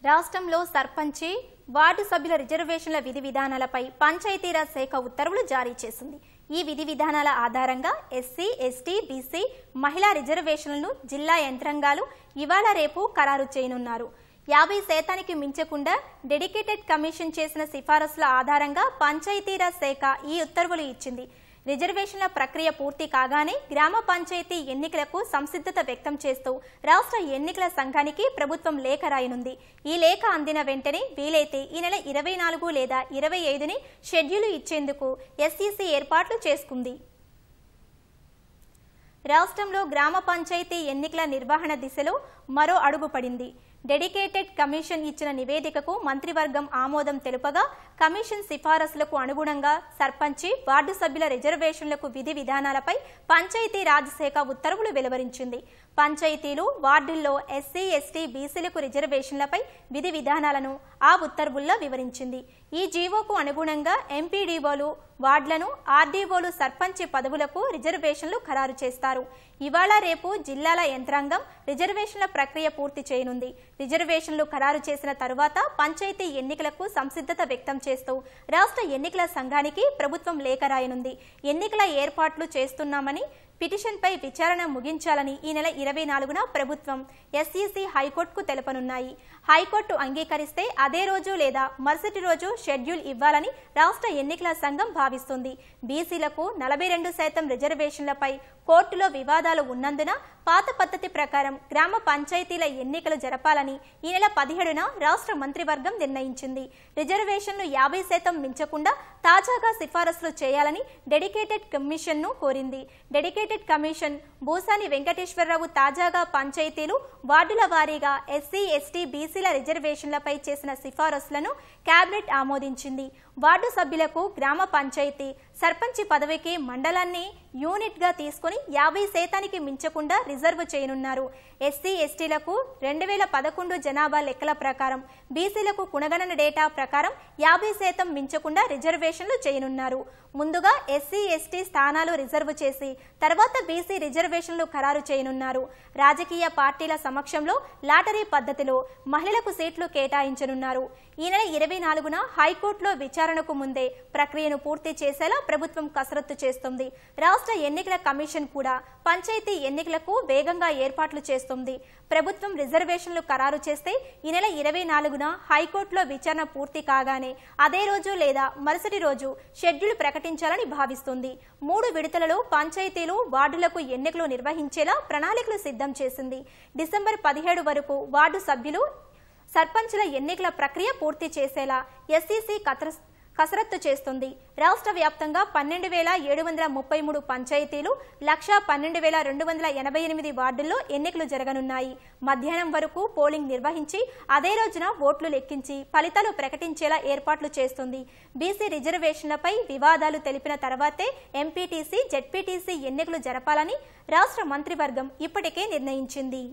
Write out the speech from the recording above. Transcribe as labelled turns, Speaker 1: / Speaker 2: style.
Speaker 1: రాష్ట్రంలో సర్పంచి వార్డు సభ్యుల రిజర్వేషన్ల విధి విధానాలపై పంచాయతీరాజ్ శాఖ ఉత్తర్వులు జారీ చేసింది. ఈ విధి విధానాల ఆధారంగా ఎస్సీ, ఎస్టీ, బీసీ, మహిళా రిజర్వేషన్లను జిల్లా యంత్రాంగాలు ఇవాళ రేపు ఖరారు చేయనున్నారు. 50% మించకుండా డెడికేటెడ్ కమిషన్ చేసిన సిఫారసుల ఆధారంగా పంచాయతీరాజ్ శాఖ ఈ ఉత్తర్వులు ఇచ్చింది. రిజర్వేషన్ల ప్రక్రియ పూర్తి కాగానే గ్రామ పంచాయతీ ఎన్నికలకు సంసిద్ధత వ్యక్తం చేస్తూ రాష్ట్ర ఎన్నికల సంఘానికి ప్రభుత్వం లేఖ రాయనుంది. ఈ లేఖ అందిన వెంటనే వీలైతే ఈ నెల 24 లేదా 25ని షెడ్యూల్ ఇచ్చేందుకు ఎస్ఈసీ ఏర్పాట్లు చేసుకుంది. రాష్ట్రంలో గ్రామ పంచాయతీ ఎన్నికల నిర్వహణ దిశలో మరో అడుగు పడింది. డెడికేటెడ్ కమిషన్ ఇచ్చిన నివేదికకు మంత్రివర్గం ఆమోదం తెలుపగా కమిషన్ సిఫారసులకు అనుగుణంగా సర్పంచి, వార్డు సభ్యుల రిజర్వేషన్లకు విధి విధానాలపై పంచాయతీ రాజ్ శాఖ ఉత్తర్వులు వెలువరించింది. పంచాయతీలు, వార్డుల్లో ఎస్సీ, ఎస్టీ, బీసీలకు రిజర్వేషన్లపై విధి విధానాలను ఆ ఉత్తర్వుల్లో వివరించింది. ఈ జీవోకు అనుగుణంగా ఎంపీడీఓలు, వార్డులను, ఆర్డీఓలు సర్పంచి పదవులకు రిజర్వేషన్లు ఖరారు చేస్తారు. ఇవాళ రేపు జిల్లాల యంత్రాంగం రిజర్వేషన్ల ప్రక్రియ పూర్తి చేయనుంది. రిజర్వేషన్లు ఖరారు చేసిన తరువాత పంచాయతీ ఎన్నికలకు సంసిద్ధత వ్యక్తం చేస్తూ రాష్ట్ర ఎన్నికల సంఘానికి ప్రభుత్వం లేఖ రాయనుంది. ఎన్నికల ఏర్పాట్లు చేస్తున్నామని, పిటిషన్పై విచారణ ముగించాలని ఈ నెల 24న ప్రభుత్వం, ఎస్ఈసీ, హైకోర్టుకు తెలపనున్నాయి. హైకోర్టు అంగీకరిస్తే అదే రోజు లేదా మరుసటి రోజు షెడ్యూల్ ఇవ్వాలని రాష్ట్ర ఎన్నికల సంఘం భావిస్తుంది. బీసీలకు 42% రిజర్వేషన్లపై కోర్టులో వివాదాలు ఉన్నందున పాత పద్ధతి ప్రకారం గ్రామ పంచాయతీల ఎన్నికలు జరపాలని ఈ నెల 17న రాష్ట్ర మంత్రివర్గం నిర్ణయించింది. రిజర్వేషన్లు 50% మించకుండా తాజాగా సిఫారసులు చేయాలని డెడికేటెడ్ కమిషన్ను కోరింది. డెడికేటెడ్ కమిషన్ భూసాని వెంకటేశ్వరరావు తాజాగా పంచాయతీలు, వార్డుల వారీగా ఎస్సీ, ఎస్టీ, బీసీల రిజర్వేషన్లపై చేసిన సిఫారసులను కేబినెట్ ఆమోదించింది. వార్డు సభ్యులకు గ్రామ పంచాయతీ సర్పంచి పదవికి మండలాన్ని యూనిట్ గా తీసుకుని 50% మించకుండా రిజర్వ్ చేయనున్నారు. ఎస్సీ, ఎస్టీలకు 2011 జనాభా లెక్కల ప్రకారం, బీసీలకు కుణగణన డేటా ప్రకారం 50% మించకుండా రిజర్వేషన్లు చేయనున్నారు. ముందుగా ఎస్సీ, ఎస్టీ స్థానాలు రిజర్వ్ చేసి తర్వాత బీసీ రిజర్వేషన్లు ఖరారు చేయనున్నారు. రాజకీయ పార్టీల సమక్షంలో లాటరీ పద్ధతిలో మహిళలకు సీట్లు కేటాయించనున్నారు. ఈ నెల 24న హైకోర్టులో విచారణకు ముందే ప్రక్రియను పూర్తి చేసేలా ప్రభుత్వం కసరత్తు చేస్తుంది. రాష్ట్ర ఎన్నికల కమిషన్ కూడా పంచాయతీ ఎన్నికలకు వేగంగా ఏర్పాట్లు చేస్తుంది. ప్రభుత్వం రిజర్వేషన్లు ఖరారు చేస్తే ఈ నెల 24న హైకోర్టులో విచారణ పూర్తి కాగానే అదే రోజు లేదా మరుసటి రోజు షెడ్యూల్ ప్రకటించాలని భావిస్తుంది. 3 విడతలలో పంచాయతీలు, వార్డులకు ఎన్నికలు నిర్వహించేలా ప్రణాళికలు సిద్ధం చేసింది. డిసెంబర్ 17 వరకు వార్డు సభ్యులు, సర్పంచుల ఎన్నికల ప్రక్రియ పూర్తి చేసేలా ఎస్ఈసీ కసరత్తు చేస్తుంది. రాష్ట్ర వ్యాప్తంగా 12,733 పంచాయతీలు, 1,12,288 వార్డుల్లో ఎన్నికలు జరగనున్నాయి. మధ్యాహ్నం వరకు పోలింగ్ నిర్వహించి అదే రోజున ఓట్లు లెక్కించి ఫలితాలు ప్రకటించేలా ఏర్పాట్లు చేస్తుంది. బీసీ రిజర్వేషన్లపై వివాదాలు తెలిపిన తర్వాతే ఎంపీటీసీ, జెడ్పీటీసీ ఎన్నికలు జరపాలని రాష్ట్ర మంత్రివర్గం ఇప్పటికే నిర్ణయించింది.